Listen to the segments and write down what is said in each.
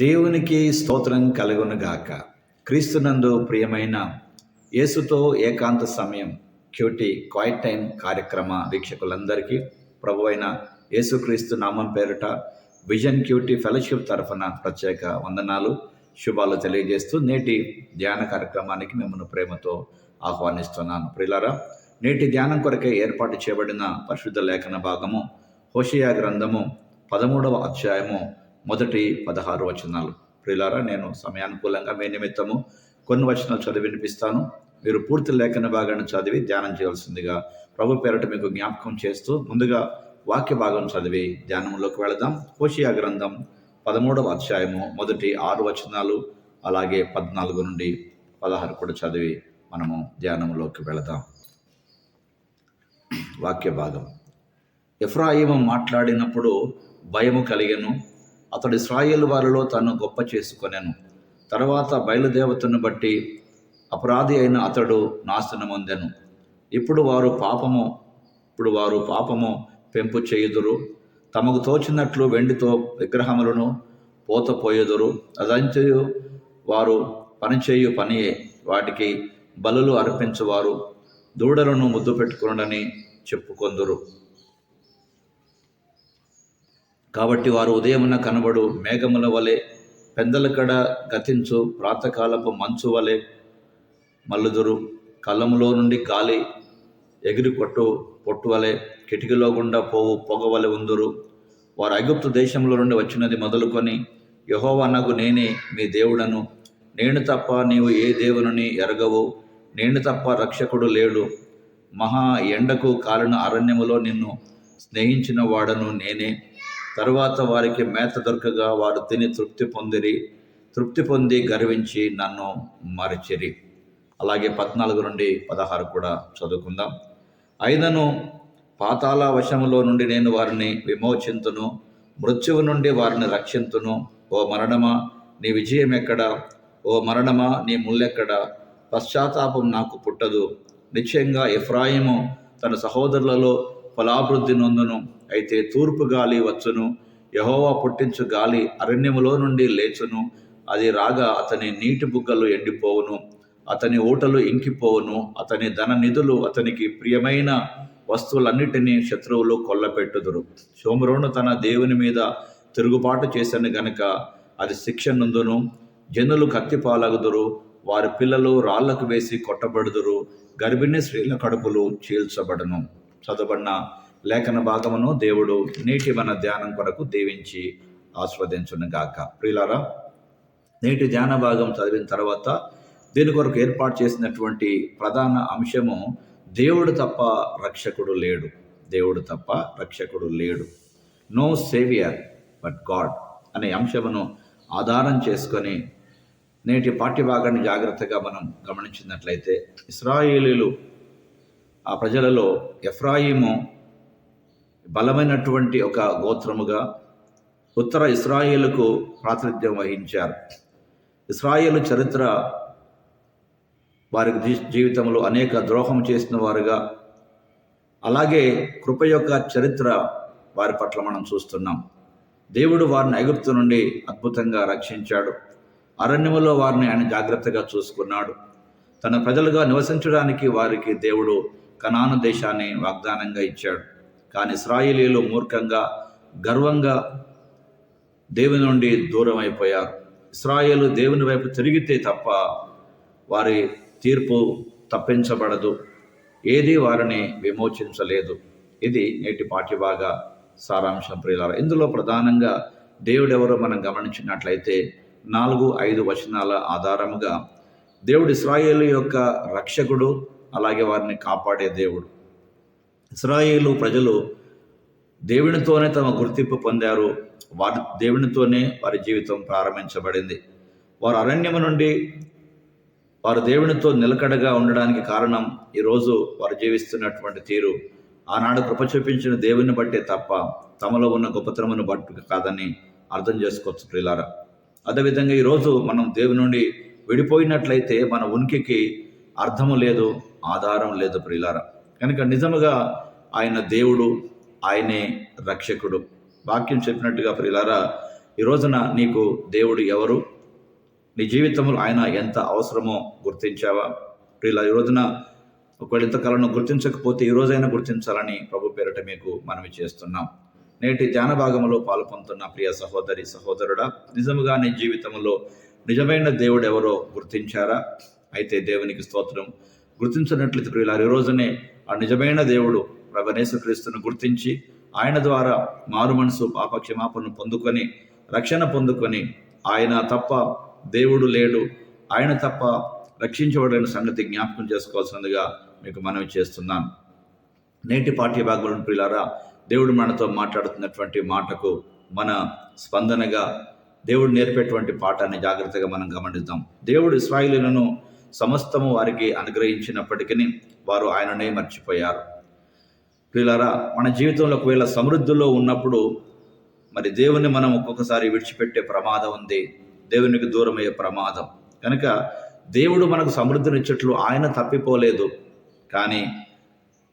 దేవునికి స్తోత్రం కలుగునుగాక. క్రీస్తునందు ప్రియమైన యేసుతో ఏకాంత సమయం క్వైట్ టైం కార్యక్రమ వీక్షకులందరికీ ప్రభువైన యేసుక్రీస్తు నామం పేరిట విజన్ క్యూటీ ఫెలోషిప్ తరఫున ప్రత్యేక వందనాలు, శుభాలు తెలియజేస్తూ నేటి ధ్యాన కార్యక్రమానికి మిమ్మల్ని ప్రేమతో ఆహ్వానిస్తున్నాను. ప్రియులారా, నేటి ధ్యానం కొరకే ఏర్పాటు చేయబడిన పరిశుద్ధ లేఖన భాగము హోషేయ గ్రంథము 13వ అధ్యాయము మొదటి 16 వచనాలు. ప్రియులారా, నేను సమయానుకూలంగా మీ నిమిత్తము కొన్ని వచనాలు చదివి వినిపిస్తాను. మీరు పూర్తి లేఖన భాగాన్ని చదివి ధ్యానం చేయాల్సిందిగా ప్రభు పేరట మీకు జ్ఞాపకం చేస్తూ ముందుగా వాక్య భాగం చదివి ధ్యానంలోకి వెళదాం. హోషేయ గ్రంథం 13వ అధ్యాయము మొదటి 6 వచనాలు, అలాగే 14 నుండి 16 కూడా చదివి మనము ధ్యానంలోకి వెళదాం. వాక్య భాగం. ఎఫ్రాయిము మాట్లాడినప్పుడు భయము కలిగెను. అతడు ఇశ్రాయేలు వారిలో తను గొప్ప చేసుకొనెను. తర్వాత బయలుదేవతను బట్టి అపరాధి అయిన అతడు నాశనమొందెను. ఇప్పుడు వారు పాపము పెంపు చేయుదురు. తమకు తోచినట్లు వెండితో విగ్రహములను పోతపోయుదురు. అదంతయు వారు పనిచేయు పనియే. వాటికి బలులు అర్పించువారు దూడలను ముద్దు పెట్టుకునని చెప్పుకొందురు. కాబట్టి వారు ఉదయమున కనబడు మేఘముల వలె, పెందలకడ గతించు ప్రాతకాలపు మంచు వలె మల్లుదురు. కళ్ళములో నుండి గాలి ఎగిరి పొట్టు వలె, కిటికీలో గుండా పోవు పొగ వలె ఉందురు. వారు ఐగుప్తు దేశంలో నుండి వచ్చినది మొదలుకొని యెహోవానగు నేనే మీ దేవుడను, నేను తప్ప నీవు ఏ దేవుని ఎరగవు, నేను తప్ప రక్షకుడు లేడు. మహా ఎండకు కాలిన అరణ్యములో నిన్ను స్నేహించిన వాడను నేనే. తరువాత వారికి మేత దొరకగా వారు తిని తృప్తి పొంది గర్వించి నన్ను మరచిరి. అలాగే 14 నుండి 16 కూడా చదువుకుందాం. అయినను పాతాళ వశములో నుండి నేను వారిని విమోచింతును, మృత్యువు నుండి వారిని రక్షింతును. ఓ మరణమా, నీ విజయం ఎక్కడా? ఓ మరణమా, నీ ముల్లెక్కడా? పశ్చాత్తాపం నాకు పుట్టదు. నిశ్చయంగా ఎఫ్రాయిము తన సహోదరులలో ఫలాభివృద్ధి నొందును. అయితే తూర్పు గాలి వచ్చును, యెహోవా పుట్టించు గాలి అరణ్యములో నుండి లేచును. అది రాగా అతని నీటి బుగ్గలు ఎండిపోవును, అతని ఊటలు ఇంకిపోవును. అతని ధన నిధులు, అతనికి ప్రియమైన వస్తువులన్నిటినీ శత్రువులు కొల్లపెట్టుదురు. షోమ్రోను తన దేవుని మీద తిరుగుబాటు చేసిన గనుక అది శిక్ష నందును. జనులు కత్తిపాలగుదురు, వారి పిల్లలు రాళ్లకు వేసి కొట్టబడుదురు, గర్భిణీ స్త్రీల కడుపులు చీల్చబడును. చదవబడిన లేఖన భాగమును దేవుడు నేటి మన ధ్యానం కొరకు దీవించి ఆస్వాదించునుగాక. ప్రియులారా, నేటి ధ్యాన భాగం చదివిన తర్వాత దీని కొరకు ఏర్పాటు చేసినటువంటి ప్రధాన అంశము దేవుడు తప్ప రక్షకుడు లేడు. దేవుడు తప్ప రక్షకుడు లేడు. నో సేవియర్ బట్ గాడ్ అనే అంశమును ఆధారం చేసుకొని నేటి పాఠ్యభాగాన్ని జాగ్రత్తగా మనం గమనించినట్లయితే, ఇశ్రాయేలీలు ఆ ప్రజలలో ఎఫ్రాయిము బలమైనటువంటి ఒక గోత్రముగా ఉత్తర ఇశ్రాయేలుకు ప్రాతినిధ్యం వహించారు. ఇశ్రాయేలు చరిత్ర వారి జీవితంలో అనేక ద్రోహం చేసిన వారుగా, అలాగే కృప యొక్క చరిత్ర వారి పట్ల మనం చూస్తున్నాం. దేవుడు వారిని ఐగుప్తు నుండి అద్భుతంగా రక్షించాడు. అరణ్యములో వారిని ఆయన జాగ్రత్తగా చూసుకున్నాడు. తన ప్రజలుగా నివసించడానికి వారికి దేవుడు కనాను దేశాన్ని వాగ్దానంగా ఇచ్చాడు. కానీ ఇశ్రాయేలీయులు మూర్ఖంగా, గర్వంగా దేవుని నుండి దూరం అయిపోయారు. ఇశ్రాయేలు దేవుని వైపు తిరిగితే తప్ప వారి తీర్పు తప్పించబడదు, ఏది వారిని విమోచించలేదు. ఇది నేటి పాఠ్యభాగ సారాంశం. ప్రియులారా, ఇందులో ప్రధానంగా దేవుడెవరో మనం గమనించినట్లయితే 4-5 వచనాల ఆధారముగా దేవుడు ఇశ్రాయేలు యొక్క రక్షకుడు, అలాగే వారిని కాపాడే దేవుడు. ఇశ్రాయేలు ప్రజలు దేవునితోనే తమ గుర్తింపు పొందారు. దేవునితోనే వారి జీవితం ప్రారంభించబడింది. వారు అరణ్యము నుండి వారు దేవునితో నిలకడగా ఉండడానికి కారణం ఈరోజు వారు జీవిస్తున్నటువంటి తీరు ఆనాడు కృప చూపించిన దేవుని బట్టే తప్ప తమలో ఉన్న గొప్పతనమును బట్టి కాదని అర్థం చేసుకోవచ్చు. ప్రియులారా, అదేవిధంగా ఈరోజు మనం దేవుని నుండి విడిపోయినట్లయితే మన ఉనికికి అర్థము లేదు, ఆధారం లేదు. ప్రియులారా, కనుక నిజముగా ఆయన దేవుడు, ఆయనే రక్షకుడు. వాక్యం చెప్పినట్టుగా ప్రియులారా, ఈ రోజున నీకు దేవుడు ఎవరు, నీ జీవితంలో ఆయన ఎంత అవసరమో గుర్తించావా? ప్రియుల, ఈ రోజున ఒకవేళ ఇంతకాలం గుర్తించకపోతే ఈ రోజైనా గుర్తించాలని ప్రభు పేరిట మీకు మనవి చేస్తున్నాం. నేటి ధ్యాన భాగంలో పాల్పొందుతున్న ప్రియ సహోదరి సహోదరుడా, నిజముగా నీ జీవితంలో నిజమైన దేవుడు ఎవరో గుర్తించారా? అయితే దేవునికి స్తోత్రం. గుర్తించినట్లయితే ప్రియుల, ఈ రోజునే ఆ నిజమైన దేవుడు ప్రభు యేసుక్రీస్తును గుర్తించి ఆయన ద్వారా మారు మనసు పాప క్షమాపణను పొందుకొని రక్షణ పొందుకొని ఆయన తప్ప దేవుడు లేడు, ఆయన తప్ప రక్షించబడిన సంగతి జ్ఞాపకం చేసుకోవాల్సిందిగా మీకు మనవి చేస్తున్నాను. నేటి పాఠ్య భాగంలో ప్రియులారా, దేవుడు మనతో మాట్లాడుతున్నటువంటి మాటకు మన స్పందనగా దేవుడు నేర్పేటువంటి పాఠాన్ని జాగ్రత్తగా మనం గమనిద్దాం. దేవుడు ఇశ్రాయేలీయులను సమస్తము వారికి అనుగ్రహించినప్పటికీ వారు ఆయననే మర్చిపోయారు. ప్రియులారా, మన జీవితంలో ఒకవేళ సమృద్ధిలో ఉన్నప్పుడు మరి దేవుని మనం ఒక్కొక్కసారి విడిచిపెట్టే ప్రమాదం ఉంది, దేవునికి దూరమయ్యే ప్రమాదం. కనుక దేవుడు మనకు సమృద్ధినిచ్చట్లు ఆయన తప్పిపోలేదు. కానీ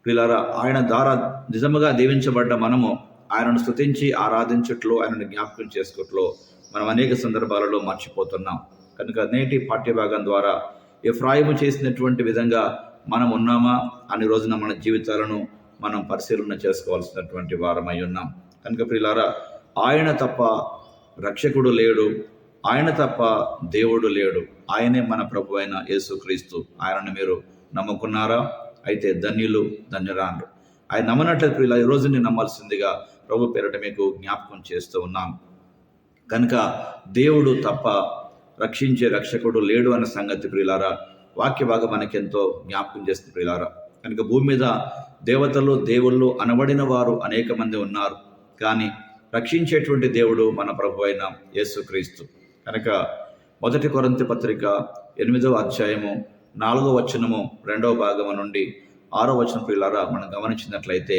ప్రియులారా, ఆయన ద్వారా నిజముగా దీవించబడ్డ మనము ఆయనను స్తుతించి ఆరాధించట్లో, ఆయనను జ్ఞాపకం చేసుకోవట్లో మనం అనేక సందర్భాలలో మర్చిపోతున్నాం. కనుక నేటి పాఠ్యభాగం ద్వారా ఎఫ్రాయిము చేసినటువంటి విధంగా మనం ఉన్నామా అని రోజున మన జీవితాలను మనం పరిశీలన చేసుకోవాల్సినటువంటి వారమై ఉన్నాం. కనుక ప్రియులారా, ఆయన తప్ప రక్షకుడు లేడు, ఆయన తప్ప దేవుడు లేడు, ఆయనే మన ప్రభు అయిన యేసుక్రీస్తు. ఆయనను మీరు నమ్ముకున్నారా? అయితే ధన్యులు, ధన్యురాండ్రు. ఆయన నమ్మనట్లయితే ప్రియుల, ఈ రోజు నేను నమ్మాల్సిందిగా ప్రభు పేరిట మీకు జ్ఞాపకం చేస్తూ ఉన్నాను. కనుక దేవుడు తప్ప రక్షించే రక్షకుడు లేడు అన్న సంగతి ప్రియులారా వాక్య భాగం మనకెంతో జ్ఞాపకం చేస్తుంది ప్రియులారా. కనుక భూమి మీద దేవతలు, దేవుళ్ళు అనబడిన వారు అనేక మంది ఉన్నారు, కానీ రక్షించేటువంటి దేవుడు మన ప్రభు అయిన యేసుక్రీస్తు. కనుక 1 కొరింథీ పత్రిక 8వ అధ్యాయము 4వ వచనము 2వ భాగము నుండి 6వ వచనం ప్రియులారా మనం గమనించినట్లయితే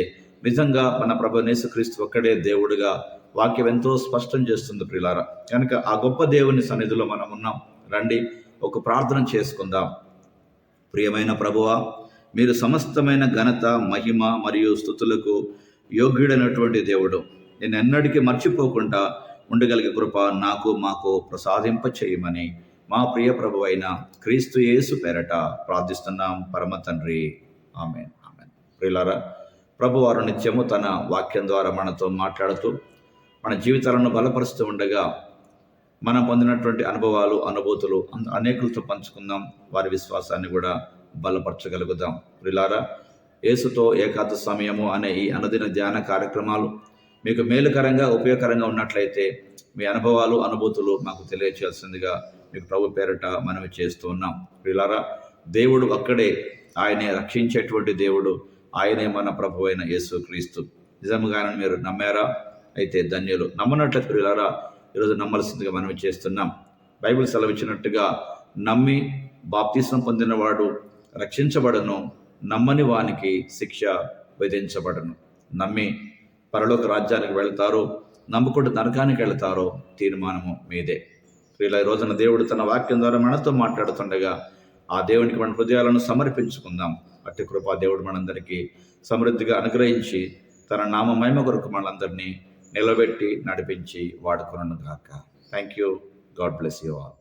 నిజంగా మన ప్రభు యేసుక్రీస్తు ఒక్కడే దేవుడుగా వాక్యం ఎంతో స్పష్టం చేస్తుంది ప్రియులారా. కనుక ఆ గొప్ప దేవుని సన్నిధిలో మనం ఉన్నాం. రండి ఒక ప్రార్థన చేసుకుందాం. ప్రియమైన ప్రభువా, మీరు సమస్తమైన ఘనత, మహిమ మరియు స్తుతులకు యోగ్యుడైనటువంటి దేవుడు. నేను ఎన్నటికీ మర్చిపోకుండా ఉండగలిగే కృప నాకు మాకు ప్రసాదింప చేయమని మా ప్రియ ప్రభు అయిన క్రీస్తు యేసు పేరట ప్రార్థిస్తున్నాం పరమ తండ్రి. ఆమేన్, ఆమేన్. ప్రియులారా, ప్రభువారు నిత్యము తన వాక్యం ద్వారా మనతో మాట్లాడుతూ మన జీవితాలను బలపరుస్తూ ఉండగా మనం పొందినటువంటి అనుభవాలు, అనుభూతులు అనేకులతో పంచుకుందాం. వారి విశ్వాసాన్ని కూడా బలపరచగలుగుదాం. ప్రియులారా, యేసుతో ఏకాంత సమయము అనే ఈ అనుదిన ధ్యాన కార్యక్రమాలు మీకు మేలుకరంగా, ఉపయోగకరంగా ఉన్నట్లయితే మీ అనుభవాలు, అనుభూతులు మాకు తెలియచేయాల్సిందిగా మీకు ప్రభు పేరట మనవి చేస్తూ ఉన్నాం. ప్రియులారా, దేవుడు ఒక్కడే, ఆయనే రక్షించేటువంటి దేవుడు, ఆయనే మన ప్రభు అయిన యేసుక్రీస్తు. నిజంగా మీరు నమ్మారా? అయితే ధన్యులు. నమ్మనట్లయితే ప్రియులారా ఈరోజు నమ్మాల్సిందిగా మనవి చేస్తున్నాం. బైబిల్ సెలవిచ్చినట్టుగా నమ్మి బాప్తిస్మం పొందినవాడు రక్షించబడను, నమ్మని వానికి శిక్ష విధించబడను. నమ్మి పరలోక రాజ్యానికి వెళ్తారో, నమ్మకుండా నరకానికి వెళ్తారో తీర్మానము మీదే. ఇలా ఈ రోజున దేవుడు తన వాక్యం ద్వారా మనతో మాట్లాడుతుండగా ఆ దేవునికి మన హృదయాలను సమర్పించుకుందాం. అట్టి కృపా దేవుడు మనందరికీ సమృద్ధిగా అనుగ్రహించి తన నామ మహిమ కొరకు మనందరినీ నిలబెట్టి నడిపించి వాడుకొనుగాక. Thank you. God bless you all.